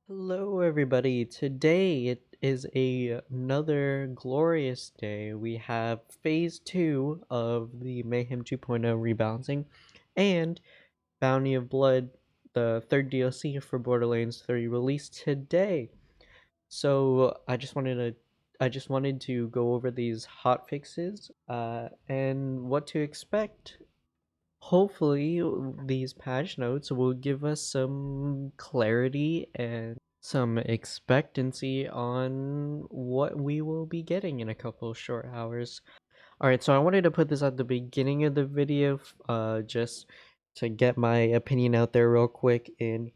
Hello, everybody. Today it is another glorious day. We have phase 2 of the Mayhem 2.0 rebalancing and Bounty of Blood, the third DLC for Borderlands 3 released today. So I just wanted to go over these hot fixes and what to expect. Hopefully, these patch notes will give us some clarity and some expectancy on what we will be getting in a couple short hours. Alright, so I wanted to put this at the beginning of the video, just to get my opinion out there real quick. In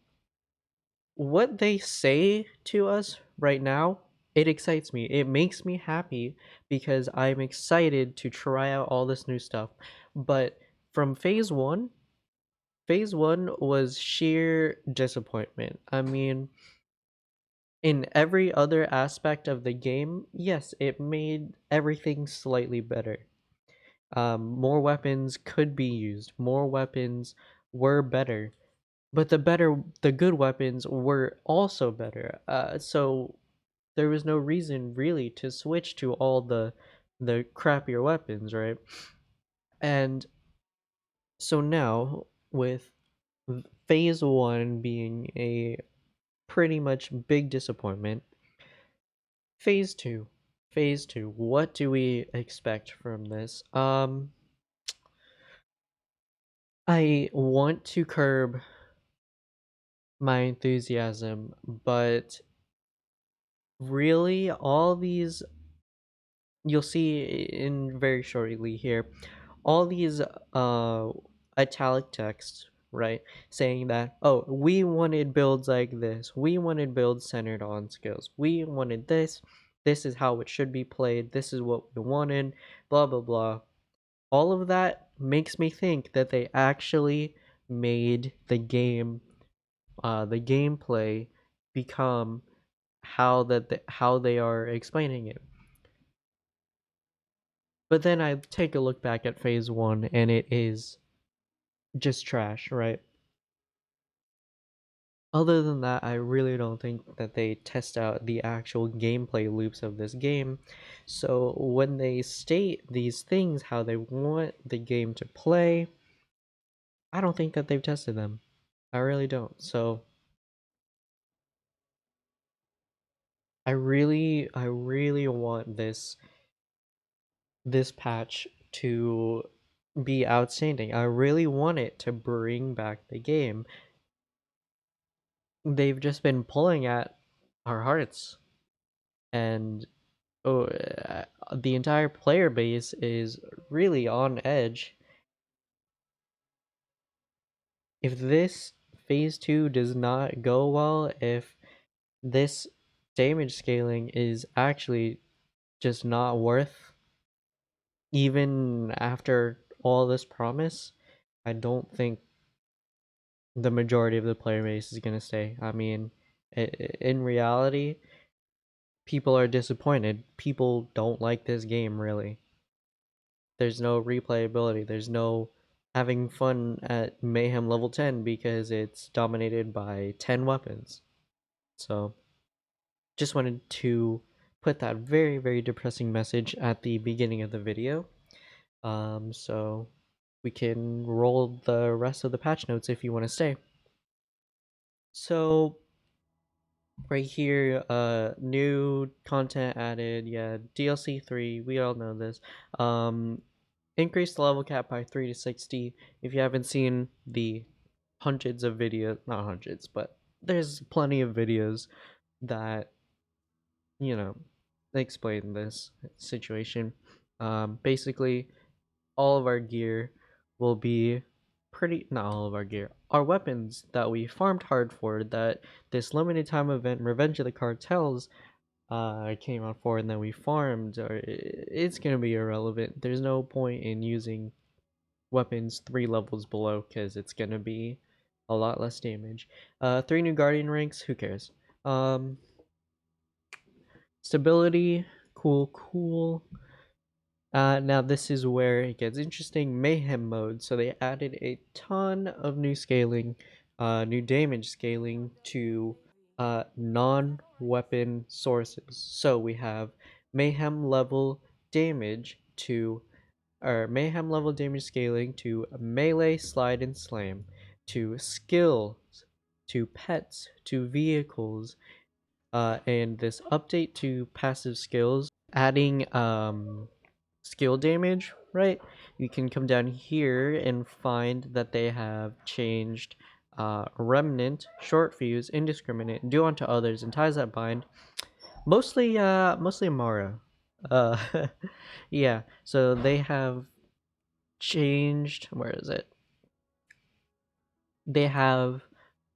what they say to us right now, it excites me. It makes me happy because I'm excited to try out all this new stuff. But from phase 1 was sheer disappointment. I mean, in every other aspect of the game, yes, it made everything slightly better. More weapons could be used. More weapons were better, but the good weapons were also better. So there was no reason really to switch to all the crappier weapons, right? And so now with phase 1 being a pretty much big disappointment. Phase 2. Phase 2. What do we expect from this? I want to curb my enthusiasm, but really all these you'll see in very shortly here, all these italic texts, right, saying that, oh, we wanted builds like this, we wanted builds centered on skills, we wanted this is how it should be played, this is what we wanted, blah blah blah. All of that makes me think that they actually made the gameplay become how they are explaining it. But then I take a look back at phase 1 and it is just trash, right? Other than that, I really don't think that they test out the actual gameplay loops of this game. So when they state these things, how they want the game to play, I don't think that they've tested them. I really don't. So I really want this patch to be outstanding. I really want it to bring back the game. They've just been pulling at our hearts, and the entire player base is really on edge. If this phase 2 does not go well, if this damage scaling is actually just not worth, even after all this promise, I don't think the majority of the player base is going to stay. I mean, in reality, people are disappointed. People don't like this game, really. There's no replayability. There's no having fun at Mayhem level 10 because it's dominated by 10 weapons. So, just wanted to put that very, very depressing message at the beginning of the video. So we can roll the rest of the patch notes if you want to stay. So, right here, new content added. Yeah, DLC 3. We all know this. Increase the level cap by 3 to 60. If you haven't seen the hundreds of videos, not hundreds, but there's plenty of videos that, you know, explain this situation. Basically, all of our gear will be not all of our gear, our weapons that we farmed hard for, that this limited time event, Revenge of the Cartels, came out for, and then we farmed, or it's gonna be irrelevant. There's no point in using weapons 3 levels below because it's gonna be a lot less damage. 3 new Guardian ranks, who cares? Stability, cool. Now this is where it gets interesting. Mayhem mode. So they added a ton of new scaling, new damage scaling to non-weapon sources. So we have mayhem level damage to or mayhem level damage scaling to melee, slide, and slam, to skills, to pets, to vehicles, and this update to passive skills, adding skill damage, right? You can come down here and find that they have changed remnant, short fuse, indiscriminate, do unto others, and ties that bind. Mostly Amara. Uh yeah, so they have changed, where is it? They have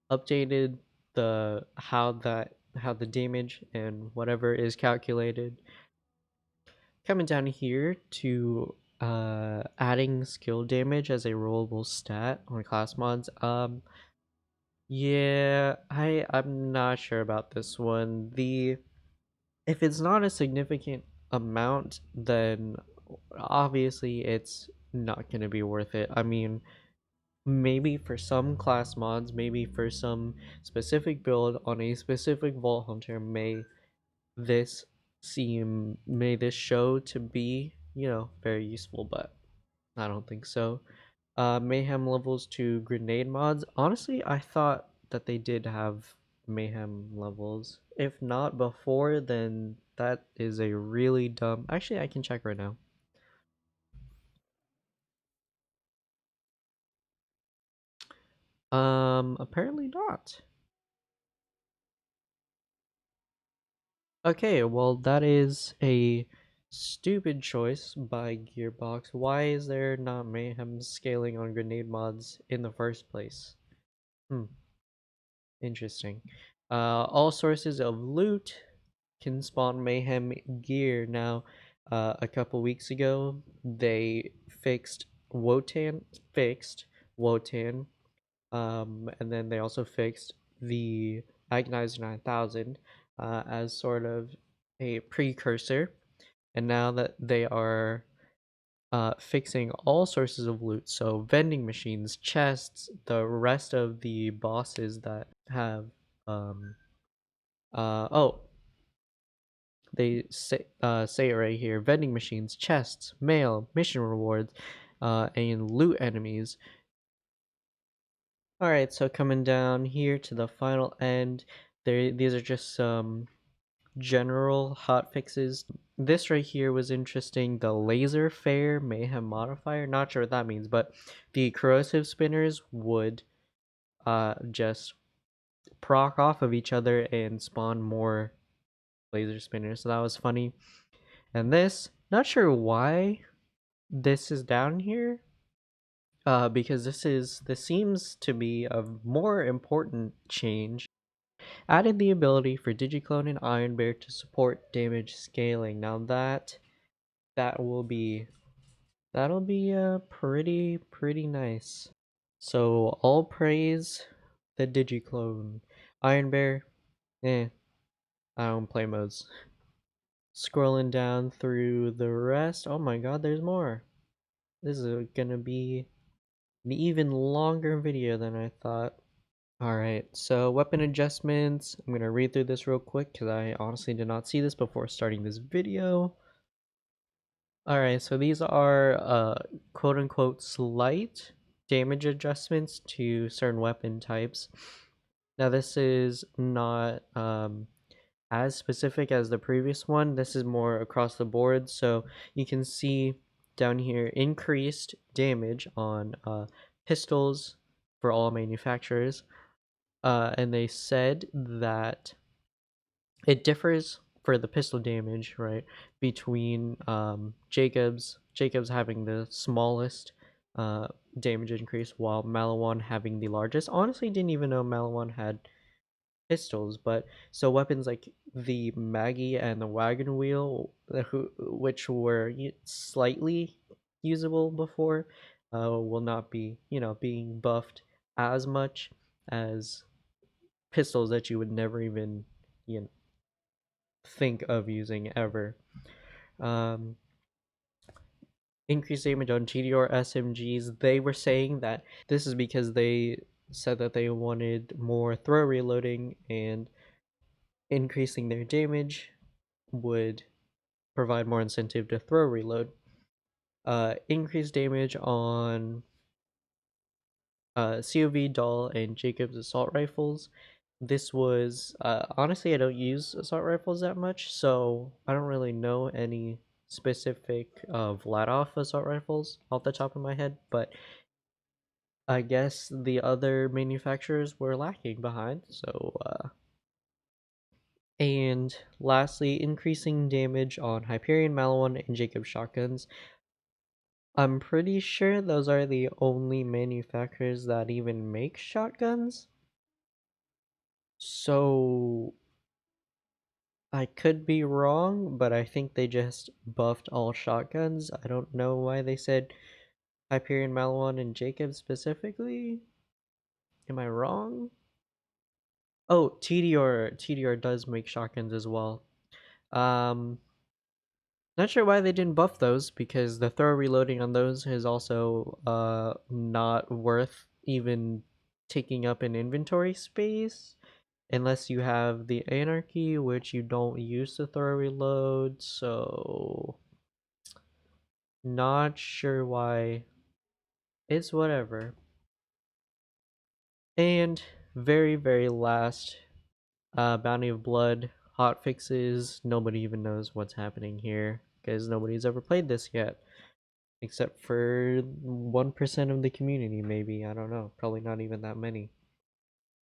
updated the how the damage and whatever is calculated. Coming down here to adding skill damage as a rollable stat on class mods. Yeah, I'm not sure about this one. The If it's not a significant amount, then obviously it's not going to be worth it. I mean, maybe for some class mods, maybe for some specific build on a specific Vault Hunter, this may this show to be, very useful, but I don't think so. Mayhem levels to grenade mods. Honestly, I thought that they did have mayhem levels. If not before, then that is a really dumb. Actually, I can check right now. Apparently not. Okay, well, that is a stupid choice by Gearbox. Why is there not mayhem scaling on grenade mods in the first place? Hmm, interesting. All sources of loot can spawn mayhem gear. Now, a couple weeks ago, they fixed Wotan, and then they also fixed the Agonizer 9000 as sort of a precursor. And now that they are fixing all sources of loot, so vending machines, chests, the rest of the bosses that have um oh, say it right here: vending machines, chests, mail, mission rewards, and loot enemies. All right, so coming down here to the final end, these are just some general hot fixes. This right here was interesting. The laser fair mayhem modifier. Not sure what that means, but the corrosive spinners would just proc off of each other and spawn more laser spinners. So that was funny. And this, not sure why this is down here. Because this seems to be a more important change. Added the ability for Digiclone and Iron Bear to support damage scaling. Now that will be that'll be pretty nice. So all praise the Digiclone. Iron Bear, I don't play modes. Scrolling down through the rest. Oh my god, there's more. This is gonna be an even longer video than I thought. Alright, so weapon adjustments. I'm gonna read through this real quick because I honestly did not see this before starting this video. Alright, so these are quote unquote slight damage adjustments to certain weapon types. Now this is not as specific as the previous one. This is more across the board. So you can see down here increased damage on pistols for all manufacturers. And they said that it differs for the pistol damage, right, between Jacobs having the smallest uh, damage increase, while Malawan having the largest. Honestly, didn't even know Malawan had pistols, but so weapons like the Maggie and the Wagon Wheel, which were slightly usable before, will not be, being buffed as much as pistols that you would never even, you know, think of using ever. Um, Increased damage on GDR SMGs. They were saying that this is because they said that they wanted more throw reloading, and increasing their damage would provide more incentive to throw reload. Increased damage on COV, Doll, and Jacob's assault rifles. This was honestly, I don't use assault rifles that much, so I don't really know any specific Vladov assault rifles off the top of my head, but I guess the other manufacturers were lacking behind. So, and lastly, increasing damage on Hyperion, Maliwan, and Jacob shotguns. I'm pretty sure those are the only manufacturers that even make shotguns. So I could be wrong, but I think they just buffed all shotguns. I don't know why they said Hyperion, Maliwan, and Jacob specifically. Am I wrong? Oh, TDR does make shotguns as well. Um, Not sure why they didn't buff those because the throw reloading on those is also not worth even taking up an inventory space unless you have the anarchy, which you don't use to throw reload. So not sure why. It's whatever. And very last, Bounty of Blood hot fixes. Nobody even knows what's happening here because nobody's ever played this yet. Except for 1% of the community, maybe. I don't know. Probably not even that many.